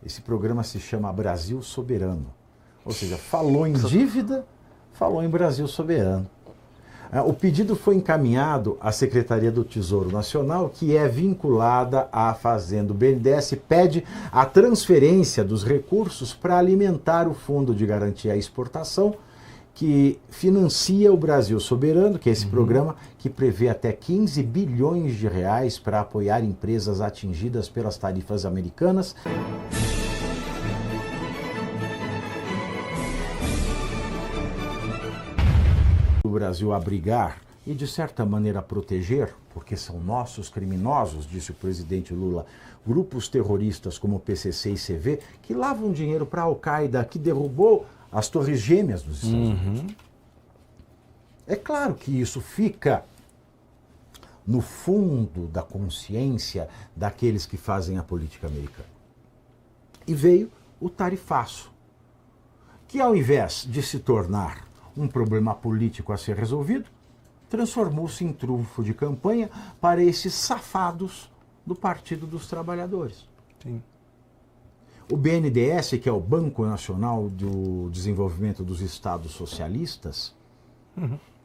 Esse programa se chama Brasil Soberano. Ou seja, falou em dívida, falou em Brasil Soberano. O pedido foi encaminhado à Secretaria do Tesouro Nacional, que é vinculada à Fazenda. O BNDES pede a transferência dos recursos para alimentar o Fundo de Garantia à Exportação, que financia o Brasil Soberano, que é esse programa que prevê até 15 bilhões de reais para apoiar empresas atingidas pelas tarifas americanas. O Brasil abrigar e, de certa maneira, proteger, porque são nossos criminosos, disse o presidente Lula, grupos terroristas como o PCC e CV, que lavam dinheiro para a Al-Qaeda, que derrubou as Torres Gêmeas dos Estados Unidos. É claro que isso fica no fundo da consciência daqueles que fazem a política americana. E veio o tarifaço, que ao invés de se tornar um problema político a ser resolvido, transformou-se em trunfo de campanha para esses safados do Partido dos Trabalhadores. Sim. O BNDES, que é o Banco Nacional do Desenvolvimento dos Estados Socialistas,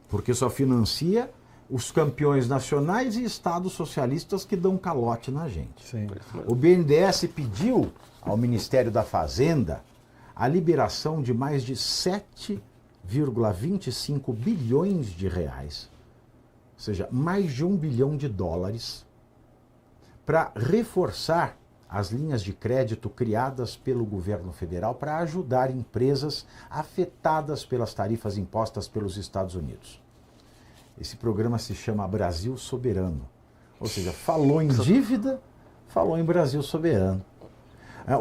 porque só financia os campeões nacionais e estados socialistas que dão calote na gente. Sim. O BNDES pediu ao Ministério da Fazenda a liberação de mais de 7,25 bilhões de reais, ou seja, mais de $1 bilhão, para reforçar as linhas de crédito criadas pelo governo federal para ajudar empresas afetadas pelas tarifas impostas pelos Estados Unidos. Esse programa se chama Brasil Soberano, ou seja, falou em dívida, falou em Brasil Soberano.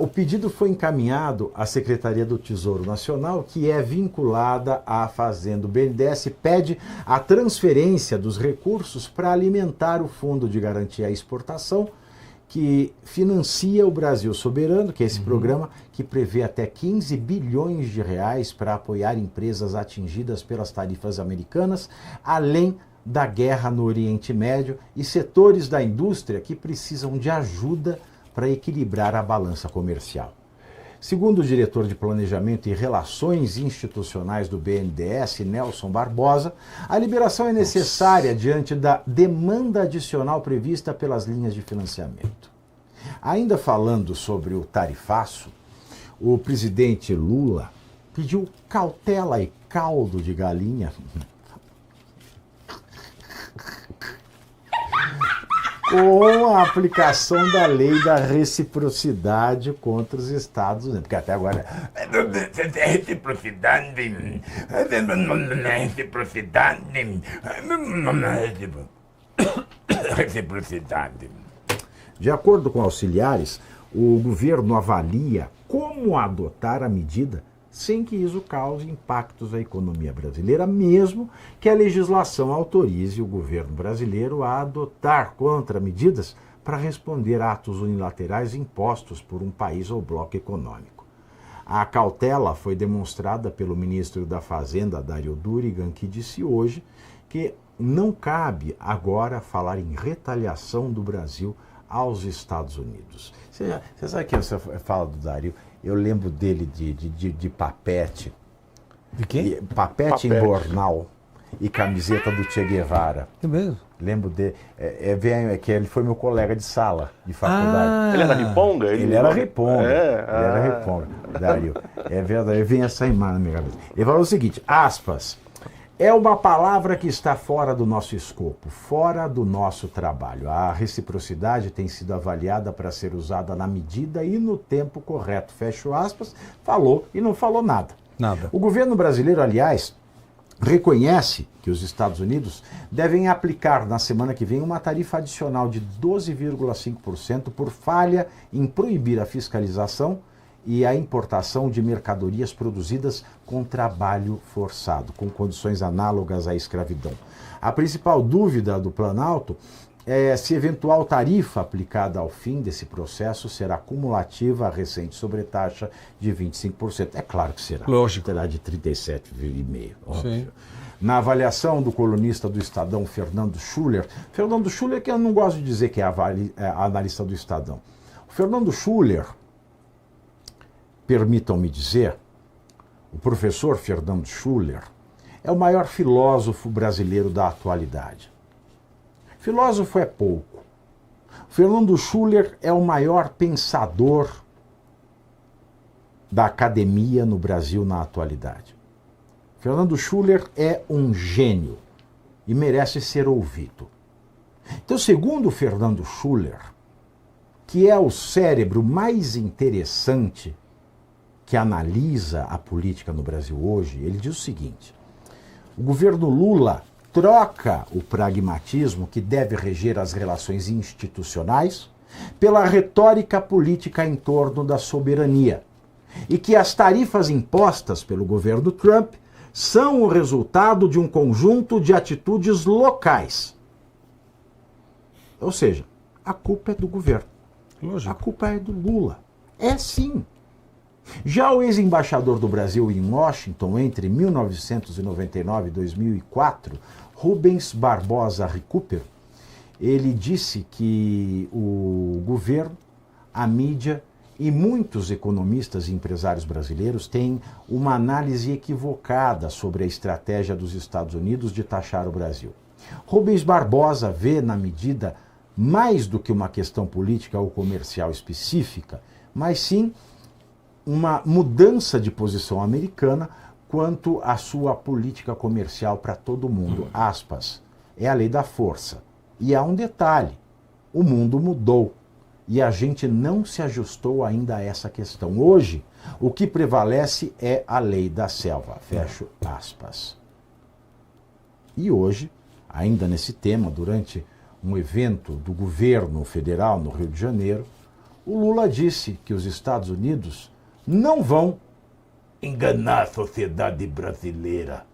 O pedido foi encaminhado à Secretaria do Tesouro Nacional, que é vinculada à Fazenda. O BNDES pede a transferência dos recursos para alimentar o Fundo de Garantia à Exportação, que financia o Brasil Soberano, que é esse programa que prevê até 15 bilhões de reais para apoiar empresas atingidas pelas tarifas americanas, além da guerra no Oriente Médio e setores da indústria que precisam de ajuda para equilibrar a balança comercial. Segundo o diretor de Planejamento e Relações Institucionais do BNDES, Nelson Barbosa, a liberação é necessária diante da demanda adicional prevista pelas linhas de financiamento. Ainda falando sobre o tarifaço, o presidente Lula pediu cautela e caldo de galinha com a aplicação da lei da reciprocidade contra os Estados Unidos. Porque até agora... Reciprocidade. De acordo com auxiliares, o governo avalia como adotar a medida sem que isso cause impactos à economia brasileira, mesmo que a legislação autorize o governo brasileiro a adotar contramedidas para responder a atos unilaterais impostos por um país ou bloco econômico. A cautela foi demonstrada pelo ministro da Fazenda, Dario Durigan, que disse hoje que não cabe agora falar em retaliação do Brasil aos Estados Unidos. Você sabe que você fala do Dario? Eu lembro dele de papete. De quem? Papete em bornal e camiseta do Che Guevara. É mesmo? Lembro dele. Que ele foi meu colega de sala, de faculdade. Ele era riponga? Ele era riponga. Ele era riponga, Dario. É verdade, vem essa imagem na minha cabeça. Ele falou o seguinte, aspas, é uma palavra que está fora do nosso escopo, fora do nosso trabalho. A reciprocidade tem sido avaliada para ser usada na medida e no tempo correto. Fecho aspas, falou e não falou nada. Nada. O governo brasileiro, aliás, reconhece que os Estados Unidos devem aplicar na semana que vem uma tarifa adicional de 12,5% por falha em proibir a fiscalização e a importação de mercadorias produzidas com trabalho forçado, com condições análogas à escravidão. A principal dúvida do Planalto é se eventual tarifa aplicada ao fim desse processo será cumulativa à recente sobretaxa de 25%. É claro que será. Lógico. Será de 37,5%, óbvio. Sim. Na avaliação do colunista do Estadão, Fernando Schuller, que eu não gosto de dizer que é analista do Estadão. O Fernando Schuller permitam-me dizer, o professor Fernando Schuller é o maior filósofo brasileiro da atualidade. Filósofo é pouco. Fernando Schuller é o maior pensador da academia no Brasil na atualidade. Fernando Schuller é um gênio e merece ser ouvido. Então, segundo Fernando Schuller, que é o cérebro mais interessante que analisa a política no Brasil hoje, ele diz o seguinte: o governo Lula troca o pragmatismo que deve reger as relações institucionais pela retórica política em torno da soberania, e que as tarifas impostas pelo governo Trump são o resultado de um conjunto de atitudes locais. Ou seja, a culpa é do governo. Lógico. A culpa é do Lula. É sim. Já o ex-embaixador do Brasil em Washington entre 1999 e 2004, Rubens Barbosa Recupero, ele disse que o governo, a mídia e muitos economistas e empresários brasileiros têm uma análise equivocada sobre a estratégia dos Estados Unidos de taxar o Brasil. Rubens Barbosa vê na medida mais do que uma questão política ou comercial específica, mas sim uma mudança de posição americana quanto à sua política comercial para todo mundo. Aspas. É a lei da força. E há um detalhe: o mundo mudou e a gente não se ajustou ainda a essa questão. Hoje, o que prevalece é a lei da selva. Fecho aspas. E hoje, ainda nesse tema, durante um evento do governo federal no Rio de Janeiro, o Lula disse que os Estados Unidos não vão enganar a sociedade brasileira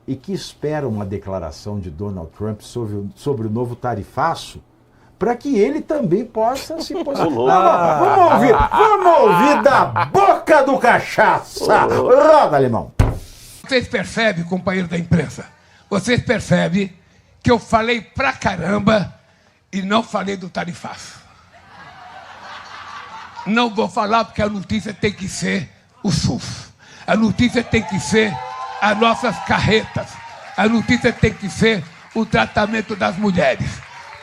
e que espera uma declaração de Donald Trump sobre o novo tarifaço para que ele também possa se posicionar. Vamos ouvir da boca do cachaça. Roda, alemão. Vocês percebem, companheiro da imprensa, vocês percebem que eu falei pra caramba e não falei do tarifaço. Não vou falar porque a notícia tem que ser o SUS. A notícia tem que ser as nossas carretas. A notícia tem que ser o tratamento das mulheres.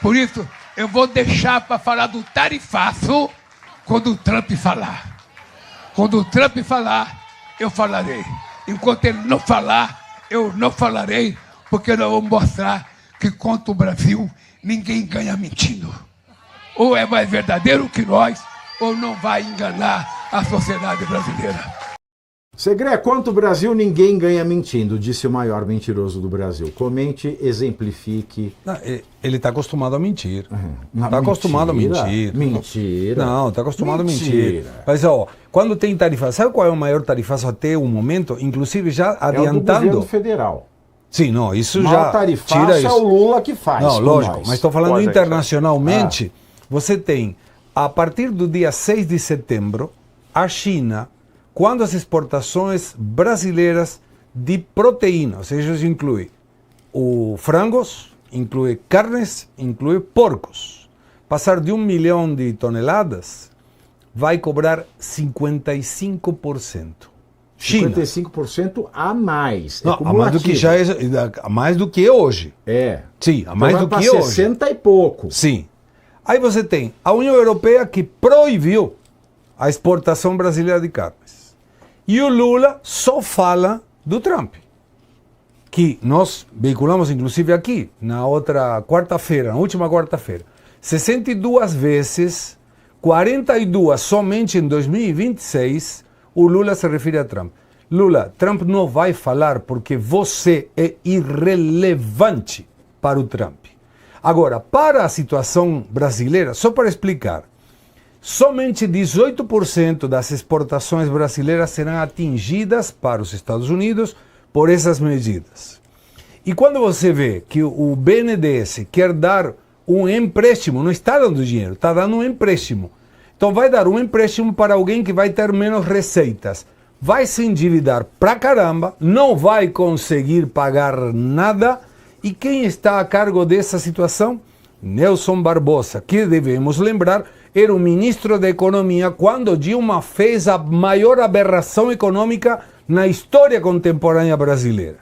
Por isso, eu vou deixar para falar do tarifaço quando o Trump falar. Quando o Trump falar, eu falarei. Enquanto ele não falar, eu não falarei, porque nós vamos mostrar que contra o Brasil ninguém ganha mentindo. Ou é mais verdadeiro que nós, ou não vai enganar a sociedade brasileira. Segre, quanto o Brasil ninguém ganha mentindo, disse o maior mentiroso do Brasil. Comente, exemplifique. Não, ele está acostumado a mentir. Está acostumado a mentir. Mentira. Não, está acostumado a mentir. Mas, ó, quando tem tarifa, sabe qual é o maior tarifaço até o momento? Inclusive já adiantando. É o do governo federal. Sim, não, isso já tira isso. É o Lula que faz. Não, lógico, mas estou falando internacionalmente. Você tem, a partir do dia 6 de setembro, a China, quando as exportações brasileiras de proteína, ou seja, isso inclui o frangos, inclui carnes, inclui porcos, passar de 1 milhão de toneladas, vai cobrar 55%. China. 55% a mais. Não, a mais do que já é, a mais do que hoje. É. Sim, a mais então do que hoje. 60 e pouco. Sim. Aí você tem a União Europeia que proibiu a exportação brasileira de carnes. E o Lula só fala do Trump, que nós veiculamos inclusive aqui, na outra quarta-feira, na última quarta-feira. 62 vezes, 42 somente em 2026, o Lula se refere a Trump. Lula, Trump não vai falar porque você é irrelevante para o Trump. Agora, para a situação brasileira, só para explicar, somente 18% das exportações brasileiras serão atingidas para os Estados Unidos por essas medidas. E quando você vê que o BNDES quer dar um empréstimo, não está dando dinheiro, está dando um empréstimo. Então vai dar um empréstimo para alguém que vai ter menos receitas. Vai se endividar pra caramba, não vai conseguir pagar nada. E quem está a cargo dessa situação? Nelson Barbosa, que devemos lembrar, era o ministro da Economia quando Dilma fez a maior aberração econômica na história contemporânea brasileira.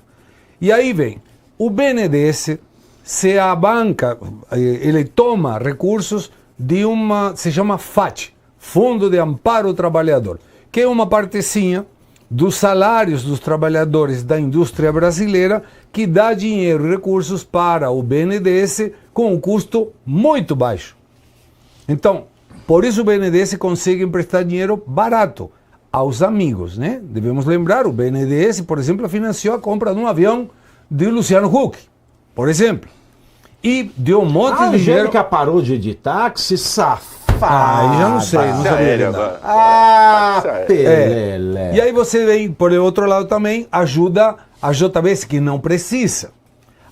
E aí vem, o BNDES se abanca, ele toma recursos de uma, se chama FAT, Fundo de Amparo ao Trabalhador, que é uma partezinha dos salários dos trabalhadores da indústria brasileira que dá dinheiro e recursos para o BNDES com um custo muito baixo. Então, por isso o BNDES consegue emprestar dinheiro barato aos amigos, né? Devemos lembrar, o BNDES, por exemplo, financiou a compra de um avião de Luciano Huck, por exemplo. E deu um monte de dinheiro... A Angélica parou de editar, que se safada. Já não sei, não sabia nada. Pelé. E aí você vem, por outro lado também, ajuda a JBS, que não precisa.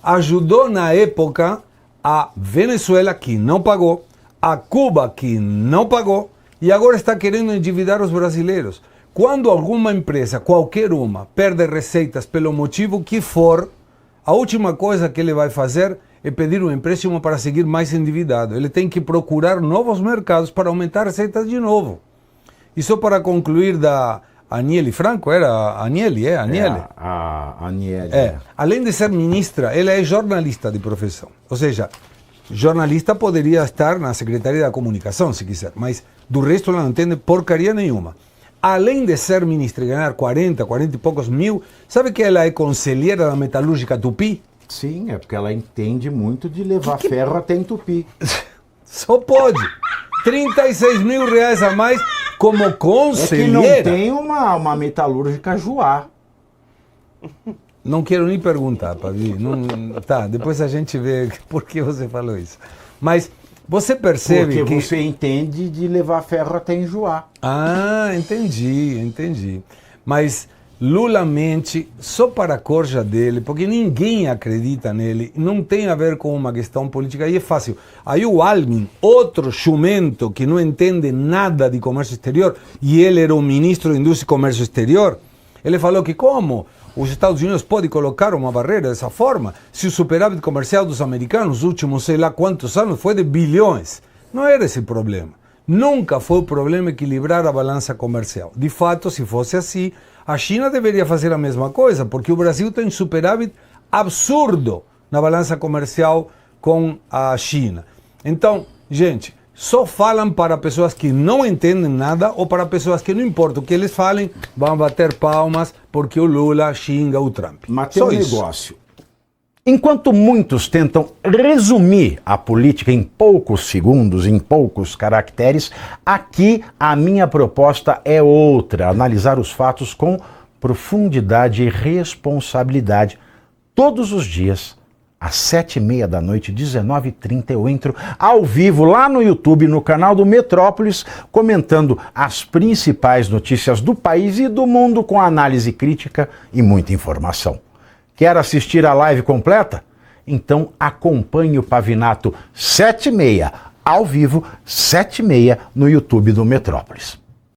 Ajudou na época a Venezuela, que não pagou, a Cuba, que não pagou, e agora está querendo endividar os brasileiros. Quando alguma empresa, qualquer uma, perde receitas pelo motivo que for, a última coisa que ele vai fazer é pedir um empréstimo para seguir mais endividado. Ele tem que procurar novos mercados para aumentar receitas de novo. E só para concluir da Aniele Franco, era Aniele, Aniele? A Aniele. Além de ser ministra, ela é jornalista de profissão. Ou seja, jornalista poderia estar na Secretaria da Comunicação, se quiser, mas do resto ela não entende porcaria nenhuma. Além de ser ministra e ganhar 40 e poucos mil, sabe que ela é conselheira da metalúrgica Tupi? Sim, é porque ela entende muito de levar ferro até em Tupi. Só pode. 36 mil reais a mais como conselheira. É que não tem uma metalúrgica Joá. Não quero nem perguntar, Pavi. Tá, depois a gente vê por que você falou isso. Mas você percebe porque que... você entende de levar ferro até em Joá. Ah, entendi. Mas Lula mente só para a corja dele, porque ninguém acredita nele, não tem a ver com uma questão política, e é fácil. Aí o Almin, outro jumento que não entende nada de comércio exterior, e ele era o ministro da Indústria e Comércio Exterior, ele falou que como os Estados Unidos podem colocar uma barreira dessa forma, se o superávit comercial dos americanos, nos últimos sei lá quantos anos, foi de bilhões. Não era esse o problema. Nunca foi o problema equilibrar a balança comercial. De fato, se fosse assim, a China deveria fazer a mesma coisa, porque o Brasil tem superávit absurdo na balança comercial com a China. Então, gente, só falam para pessoas que não entendem nada ou para pessoas que não importa o que eles falem, vão bater palmas porque o Lula xinga o Trump. Mas tem um negócio. Enquanto muitos tentam resumir a política em poucos segundos, em poucos caracteres, aqui a minha proposta é outra: analisar os fatos com profundidade e responsabilidade. Todos os dias, às 7h30 da noite, 19h30, eu entro ao vivo lá no YouTube, no canal do Metrópolis, comentando as principais notícias do país e do mundo com análise crítica e muita informação. Quer assistir a live completa? Então acompanhe o Pavinato 7h30, ao vivo, 7h30 no YouTube do Metrópolis.